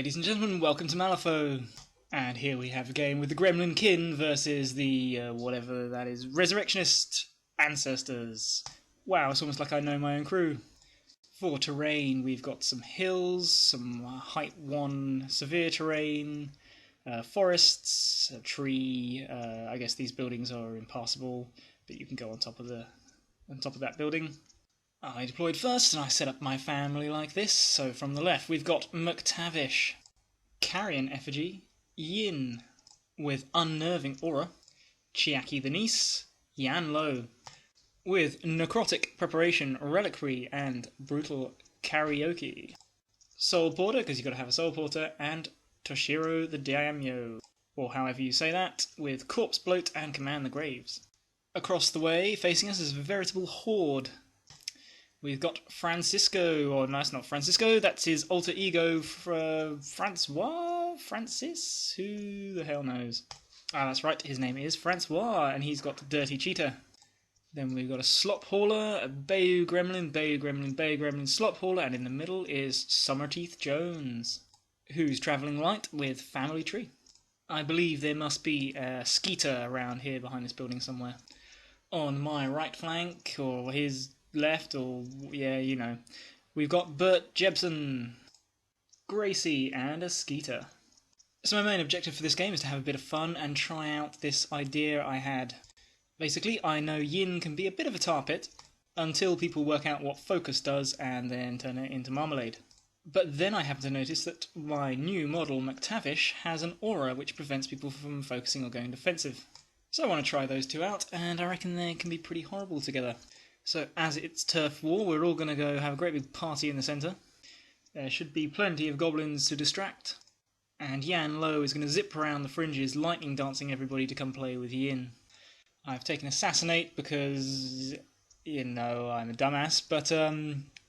Ladies and gentlemen, welcome to Malifaux. And here we have a game with the Gremlin kin versus the, whatever that is, Resurrectionist ancestors. Wow, it's almost like I know my own crew. For terrain, we've got some hills, some height 1 severe terrain, forests, a tree. I guess these buildings are impassable, but you can go on top of that building. I deployed first, and I set up my family like this. So from the left, we've got McTavish, Carrion Effigy, Yin, with Unnerving Aura, Chiaki the Niece, Yan Lo, with Necrotic Preparation, Reliquary, and Brutal Karaoke, Soul Porter, because you've got to have a Soul Porter, and Toshiro the Daimyo, or however you say that, with Corpse Bloat and Command the Graves. Across the way, facing us, is a veritable horde. We've got Francisco, or no, it's not Francisco, that's his alter ego, Francois? Francis? Who the hell knows? Ah, that's right, his name is Francois, and he's got Dirty Cheetah. Then we've got a Slop Hauler, a Bayou Gremlin, Slop Hauler, and in the middle is Summerteeth Jones, who's travelling light with Family Tree. I believe there must be a Skeeter around here behind this building somewhere. On my right flank, or his left, or yeah, you know, we've got Bert Jebsen, Gracie, and a Skeeter. So my main objective for this game is to have a bit of fun and try out this idea I had. Basically, I know Yin can be a bit of a tar pit until people work out what focus does and then turn it into marmalade. But then I happen to notice that my new model, McTavish, has an aura which prevents people from focusing or going defensive. So I want to try those two out, and I reckon they can be pretty horrible together. So as it's turf war, we're all going to go have a great big party in the centre. There should be plenty of goblins to distract. And Yan Lo is going to zip around the fringes, lightning dancing everybody to come play with Yin. I've taken Assassinate because, you know, I'm a dumbass, but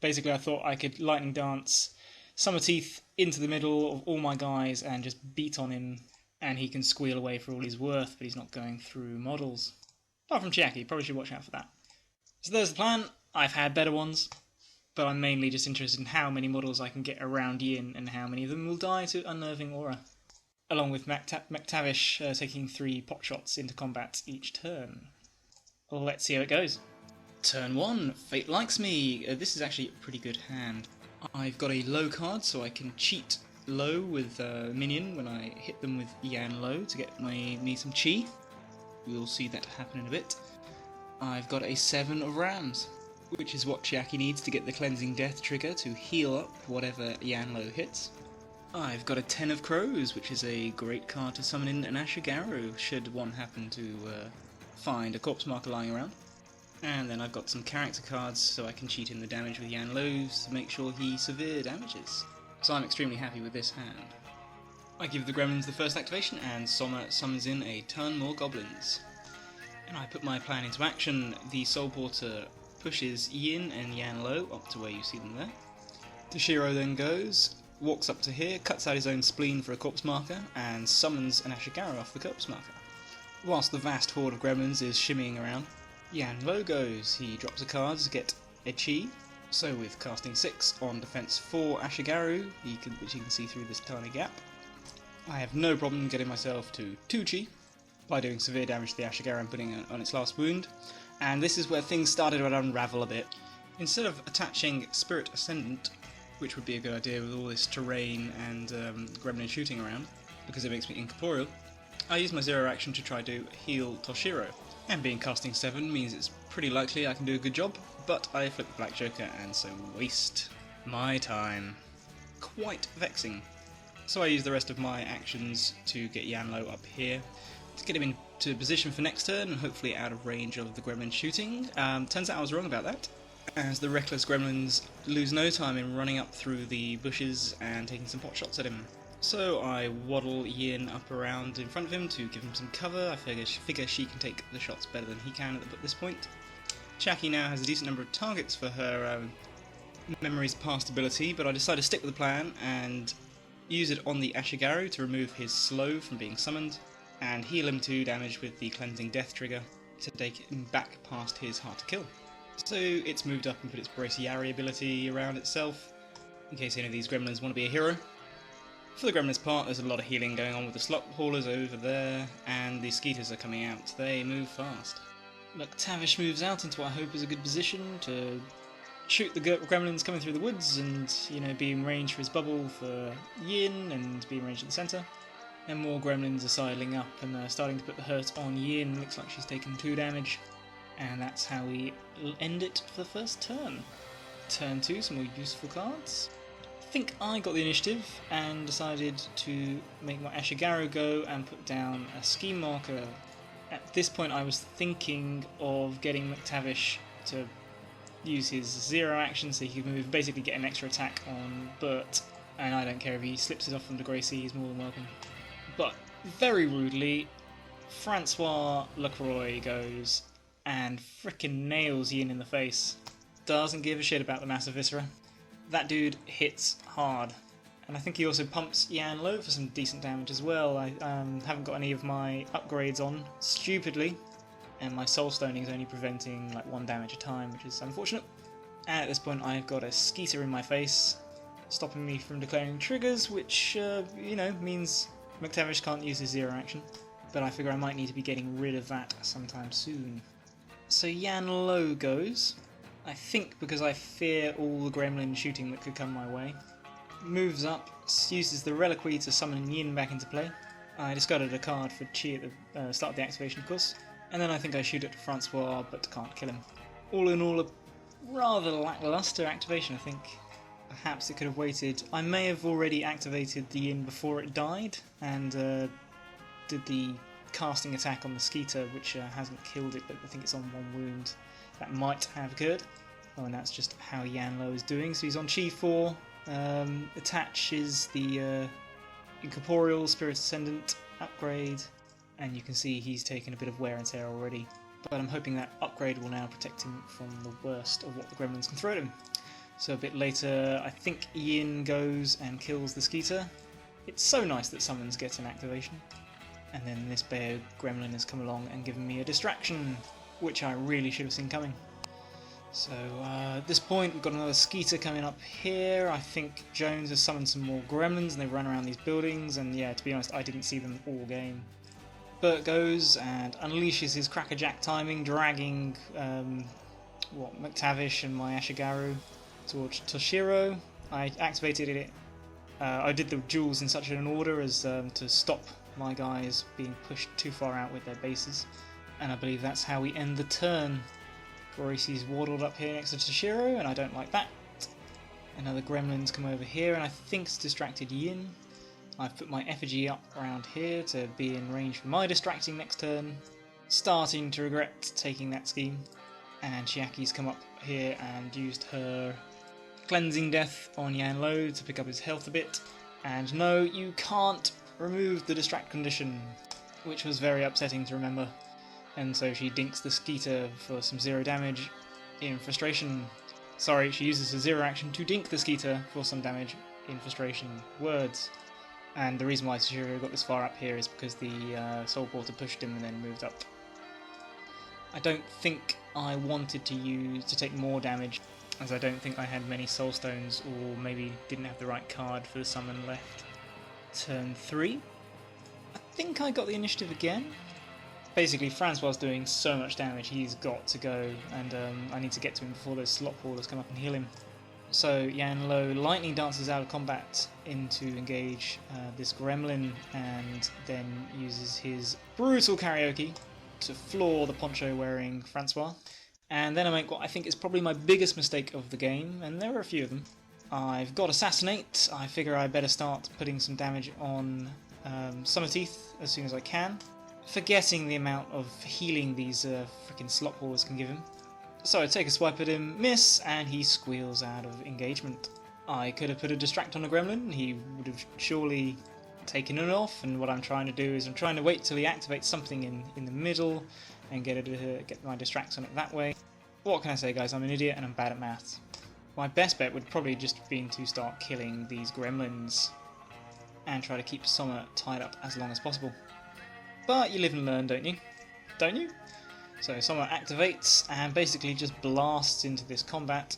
basically I thought I could lightning dance Summerteeth into the middle of all my guys and just beat on him, and he can squeal away for all he's worth, but he's not going through models. Apart from Chiaki, probably should watch out for that. So there's the plan. I've had better ones, but I'm mainly just interested in how many models I can get around Yin and how many of them will die to Unnerving Aura, along with McTavish taking 3 pot shots into combat each turn. Let's see how it goes. Turn 1, Fate Likes Me. This is actually a pretty good hand. I've got a low card, so I can cheat low with Minion when I hit them with Yan Lo to get me some chi. We'll see that happen in a bit. I've got a 7 of Rams, which is what Chiaki needs to get the Cleansing Death trigger to heal up whatever Yan Lo hits. I've got a 10 of Crows, which is a great card to summon in an Ashigaru, should one happen to find a corpse marker lying around. And then I've got some character cards, so I can cheat in the damage with Yan Lo's to make sure he severe damages. So I'm extremely happy with this hand. I give the Gremlins the first activation, and som'er summons in a ton more goblins. And I put my plan into action. The Soul Porter pushes Yin and Yan Lo up to where you see them there. Toshiro then goes, walks up to here, cuts out his own spleen for a corpse marker, and summons an Ashigaru off the corpse marker. Whilst the vast horde of gremlins is shimmying around, Yan Lo goes. He drops a card to get a chi, so with casting 6 on defense 4 Ashigaru, which you can see through this tiny gap, I have no problem getting myself to 2 chi by doing severe damage to the Ashigaru and putting it on its last wound, and this is where things started to unravel a bit. Instead of attaching Spirit Ascendant, which would be a good idea with all this terrain and gremlin shooting around, because it makes me incorporeal, I use my 0 action to try to heal Toshiro. And being casting 7 means it's pretty likely I can do a good job, but I flip the Black Joker and so waste my time. Quite vexing. So I use the rest of my actions to get Yan Lo up here, to get him into position for next turn and hopefully out of range of the gremlin shooting. Turns out I was wrong about that, as the reckless gremlins lose no time in running up through the bushes and taking some pot shots at him. So I waddle Yin up around in front of him to give him some cover. I figure she can take the shots better than he can at this point. Chiaki now has a decent number of targets for her Memory's Past ability, but I decide to stick with the plan and use it on the Ashigaru to remove his slow from being summoned, and heal him 2 damage with the Cleansing Death trigger to take him back past his Hard to Kill. So it's moved up and put its Braciari ability around itself, in case any of these gremlins want to be a hero. For the Gremlins part, there's a lot of healing going on with the slot haulers over there, and the skeeters are coming out. They move fast. McTavish moves out into what I hope is a good position to shoot the Gremlins coming through the woods and, you know, be in range for his bubble for Yin and be in range at the centre. And more Gremlins are sidling up and starting to put the hurt on Yin. Looks like she's taken 2 damage. And that's how we end it for the first turn. Turn 2, some more useful cards. I think I got the initiative and decided to make my Ashigaru go and put down a scheme marker. At this point I was thinking of getting McTavish to use his 0 action so he can move, basically get an extra attack on Bert, and I don't care if he slips it off onto Gracie, he's more than welcome. But very rudely, Francois Lacroix goes and frickin' nails Yin in the face. Doesn't give a shit about the massive viscera. That dude hits hard. And I think he also pumps Yan low for some decent damage as well. I haven't got any of my upgrades on, stupidly. And my soul stoning is only preventing like 1 damage a time, which is unfortunate. And at this point I've got a skeeter in my face, stopping me from declaring triggers, which, you know, means McTavish can't use his 0 action. But I figure I might need to be getting rid of that sometime soon. So Yan low goes. I think because I fear all the gremlin shooting that could come my way. Moves up, uses the reliquary to summon Yin back into play. I discarded a card for Chi at the start of the activation, of course. And then I think I shoot at Francois, but can't kill him. All in all, a rather lackluster activation, I think. Perhaps it could have waited. I may have already activated the Yin before it died, and did the casting attack on the Skeeter, which hasn't killed it, but I think it's on 1 wound. That might have occurred. Oh, and that's just how Yanlo is doing. So he's on Chi 4, attaches the Incorporeal Spirit Ascendant upgrade, and you can see he's taken a bit of wear and tear already. But I'm hoping that upgrade will now protect him from the worst of what the Gremlins can throw at him. So a bit later, I think Yin goes and kills the Skeeter. It's so nice that summons get an activation. And then this bear Gremlin has come along and given me a distraction, which I really should have seen coming. So at this point we've got another Skeeter coming up here. I think Jones has summoned some more Gremlins and they've run around these buildings, and yeah, to be honest, I didn't see them all game. Bert goes and unleashes his crackerjack timing, dragging McTavish and my Ashigaru towards Toshiro. I activated it. I did the duels in such an order as to stop my guys being pushed too far out with their bases. And I believe that's how we end the turn. Gracie's waddled up here next to Toshiro, and I don't like that. Another Gremlins come over here, and I think it's distracted Yin. I've put my effigy up around here to be in range for my distracting next turn. Starting to regret taking that scheme. And Chiaki's come up here and used her Cleansing Death on Yan Lo to pick up his health a bit. And no, you can't remove the distract condition, which was very upsetting to remember. And so she dinks the Skeeter for some 0 damage in frustration. Sorry, she uses a 0 action to dink the Skeeter for some damage in frustration. Words. And the reason why Toshiro got this far up here is because the Soul Porter pushed him and then moved up. I don't think I wanted to take more damage, as I don't think I had many Soul Stones, or maybe didn't have the right card for the summon left. Turn 3. I think I got the initiative again. Basically, Francois is doing so much damage, he's got to go, and I need to get to him before those slot haulers come up and heal him. So Yan Lo lightning dances out of combat in to engage this Gremlin, and then uses his brutal karaoke to floor the poncho-wearing Francois. And then I make what I think is probably my biggest mistake of the game, and there are a few of them. I've got Assassinate. I figure I better start putting some damage on Summer Teeth as soon as I can, forgetting the amount of healing these freaking slot haulers can give him. So I take a swipe at him, miss, and he squeals out of engagement. I could have put a distract on a Gremlin, he would have surely taken it off, and what I'm trying to do is I'm trying to wait till he activates something in the middle and get my distracts on it that way. What can I say, guys? I'm an idiot and I'm bad at maths. My best bet would probably just been to start killing these Gremlins and try to keep Som'er tied up as long as possible. But you live and learn, don't you? Don't you? So Som'er activates and basically just blasts into this combat,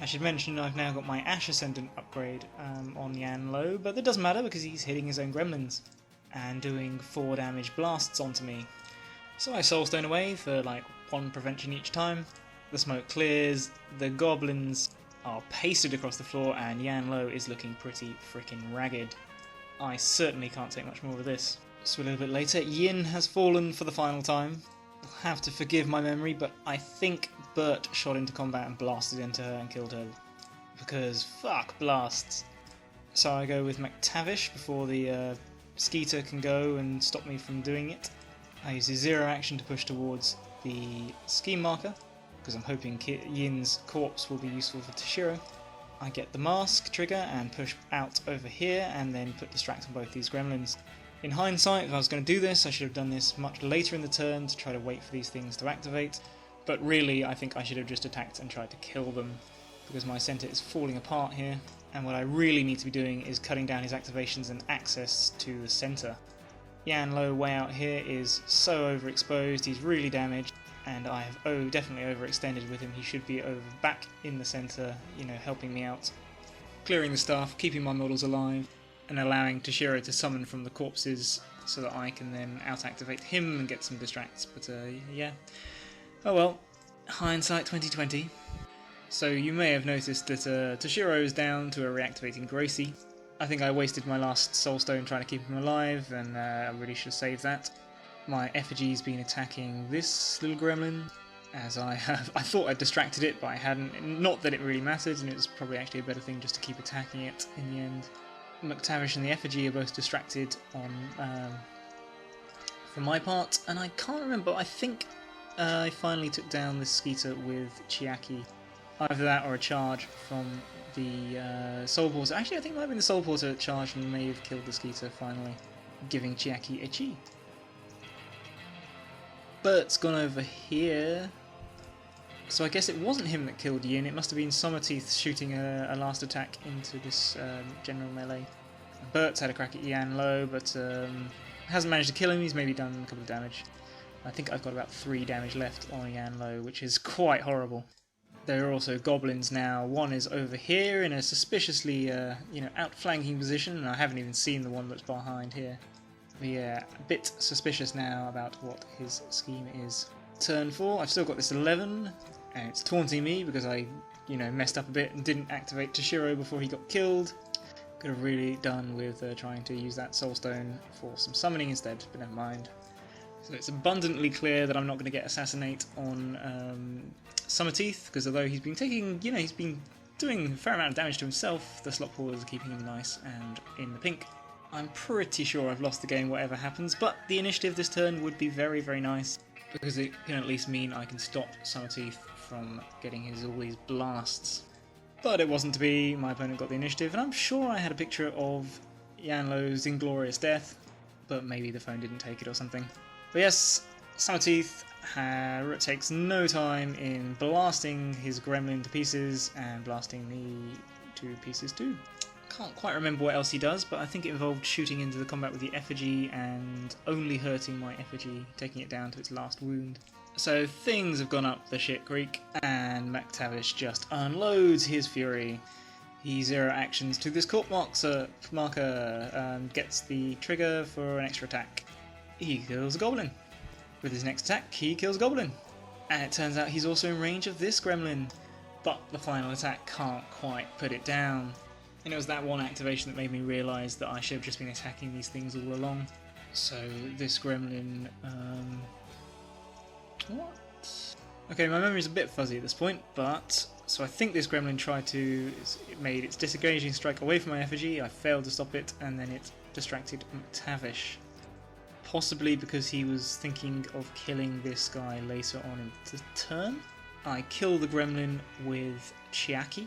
I should mention I've now got my Ash Ascendant upgrade on Yanlo, but that doesn't matter because he's hitting his own Gremlins and doing 4 damage blasts onto me. So I Soulstone away for like 1 prevention each time. The smoke clears, the goblins are pasted across the floor, and Yanlo is looking pretty freaking ragged. I certainly can't take much more of this. So a little bit later, Yin has fallen for the final time. You'll have to forgive my memory, but I think Bert shot into combat and blasted into her and killed her. Because fuck blasts. So I go with McTavish before the Skeeter can go and stop me from doing it. I use the 0 action to push towards the scheme marker, because I'm hoping Yin's corpse will be useful for Toshiro. I get the mask trigger and push out over here and then put distract on both these gremlins. In hindsight, if I was going to do this, I should have done this much later in the turn to try to wait for these things to activate, but really I think I should have just attacked and tried to kill them, because my centre is falling apart here, and what I really need to be doing is cutting down his activations and access to the centre. Yanlo way out here is so overexposed, he's really damaged, and I have definitely overextended with him. He should be over back in the centre, helping me out. Clearing the stuff, keeping my models alive, and allowing Toshiro to summon from the corpses so that I can then out-activate him and get some distracts, but yeah. Oh well, hindsight 2020. So you may have noticed that Toshiro is down to a reactivating Gracie. I think I wasted my last Soulstone trying to keep him alive, and I really should have saved that. My effigy's been attacking this little gremlin, as I thought I'd distracted it, but I hadn't. Not that it really mattered, and it was probably actually a better thing just to keep attacking it in the end. McTavish and the effigy are both distracted for my part, and I can't remember, I think I finally took down this Skeeter with Chiaki. Either that or a charge from the Soul Porter. Actually, I think it might have been the Soul Porter that charged and may have killed the Skeeter finally, giving Chiaki a chi. Bert's gone over here, so I guess it wasn't him that killed Yin, it must have been Sommerteeth shooting a last attack into this general melee. Bert's had a crack at Yanlo, but hasn't managed to kill him, he's maybe done a couple of damage. I think I've got about 3 damage left on Yanlo, which is quite horrible. There are also goblins now. One is over here in a suspiciously, outflanking position, and I haven't even seen the one that's behind here. But yeah, a bit suspicious now about what his scheme is. Turn 4, I've still got this 11, and it's taunting me because I, messed up a bit and didn't activate Toshiro before he got killed. Could have really done with trying to use that Soulstone for some summoning instead, but never mind. So it's abundantly clear that I'm not going to get Assassinate on Sommerteeth, because although he's been taking, he's been doing a fair amount of damage to himself, the slot pullers are keeping him nice and in the pink. I'm pretty sure I've lost the game whatever happens, but the initiative this turn would be very, very nice, because it can at least mean I can stop Sommerteeth from getting all these blasts. But it wasn't to be, my opponent got the initiative, and I'm sure I had a picture of Yanlo's inglorious death, but maybe the phone didn't take it or something. But yes, Sommerteeth takes no time in blasting his gremlin to pieces and blasting me to pieces too. Can't quite remember what else he does, but I think it involved shooting into the combat with the effigy and only hurting my effigy, taking it down to its last wound. So things have gone up the shit creek, and McTavish just unloads his fury. He 0 actions to this corpse marker, gets the trigger for an extra attack. He kills a goblin. With his next attack, he kills a goblin. And it turns out he's also in range of this gremlin, but the final attack can't quite put it down. And it was that one activation that made me realise that I should have just been attacking these things all along. So this gremlin... what? Okay, my memory's a bit fuzzy at this point, but... So I think this gremlin it made its disengaging strike away from my effigy, I failed to stop it, and then it distracted McTavish. Possibly because he was thinking of killing this guy later on in the turn. I kill the gremlin with Chiaki.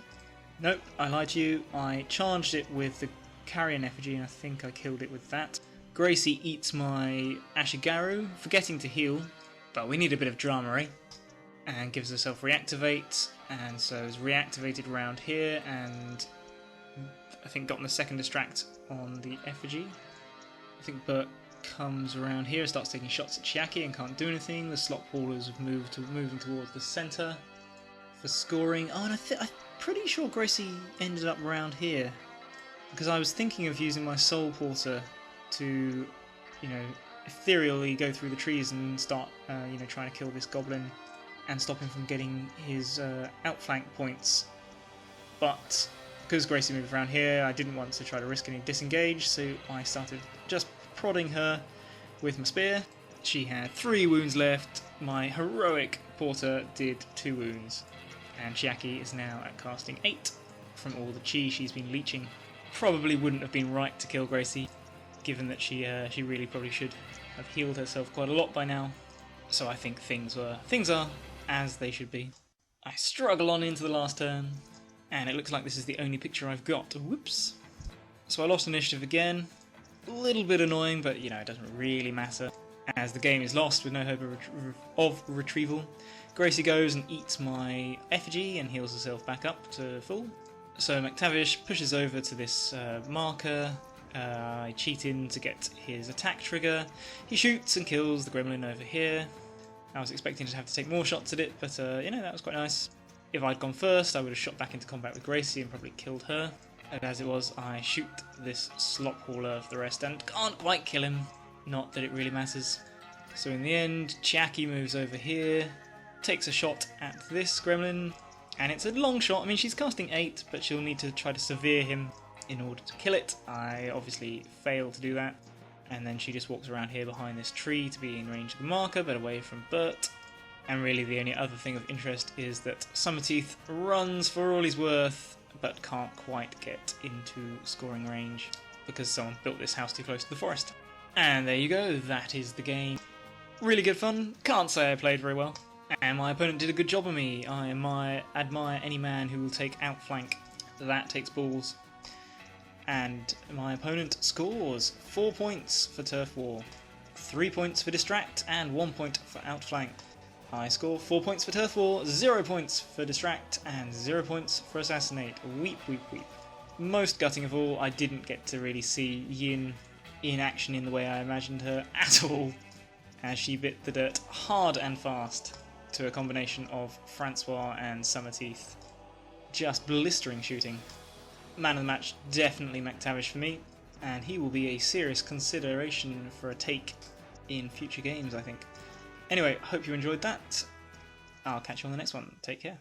Nope, I lied to you. I charged it with the carrion effigy and I think I killed it with that. Gracie eats my Ashigaru, forgetting to heal, but we need a bit of drama, eh? And gives herself reactivate, and so is reactivated around here, and I think gotten the second distract on the effigy. I think Bert comes around here, starts taking shots at Chiaki and can't do anything. The slot ballers have moving towards the centre for scoring. Oh, and pretty sure Gracie ended up around here, because I was thinking of using my Soul Porter to, you know, ethereally go through the trees and start, you know, trying to kill this goblin and stop him from getting his outflank points. But because Gracie moved around here, I didn't want to try to risk any disengage, so I started just prodding her with my spear. She had 3 wounds left. My heroic Porter did 2 wounds. And Chiaki is now at casting 8 from all the chi she's been leeching. Probably wouldn't have been right to kill Gracie, given that she really probably should have healed herself quite a lot by now. So I think things are as they should be. I struggle on into the last turn, and it looks like this is the only picture I've got. Whoops. So I lost initiative again. A little bit annoying, but you know, it doesn't really matter, as the game is lost with no hope of retrieval. Gracie goes and eats my effigy and heals herself back up to full. So McTavish pushes over to this marker. I cheat in to get his attack trigger. He shoots and kills the gremlin over here. I was expecting to have to take more shots at it, but you know, that was quite nice. If I'd gone first, I would have shot back into combat with Gracie and probably killed her. And as it was, I shoot this slop hauler for the rest and can't quite kill him. Not that it really matters. So in the end, Chiaki moves over here, takes a shot at this gremlin, and it's a long shot. I mean, she's casting 8, but she'll need to try to severe him in order to kill it. I obviously fail to do that. And then she just walks around here behind this tree to be in range of the marker, but away from Bert. And really the only other thing of interest is that Summerteeth runs for all he's worth, but can't quite get into scoring range because someone built this house too close to the forest. And there you go, that is the game. Really good fun, can't say I played very well. And my opponent did a good job of me. I admire any man who will take outflank. That takes balls. And my opponent scores 4 points for Turf War, 3 points for Distract, and 1 point for Outflank. I score 4 points for Turf War, 0 points for Distract, and 0 points for Assassinate. Weep, weep, weep. Most gutting of all, I didn't get to really see Yin in action in the way I imagined her at all, as she bit the dirt hard and fast to a combination of Francois and Summerteeth. Just blistering shooting. Man of the match, definitely McTavish for me, and he will be a serious consideration for a take in future games, I think. Anyway, hope you enjoyed that. I'll catch you on the next one. Take care.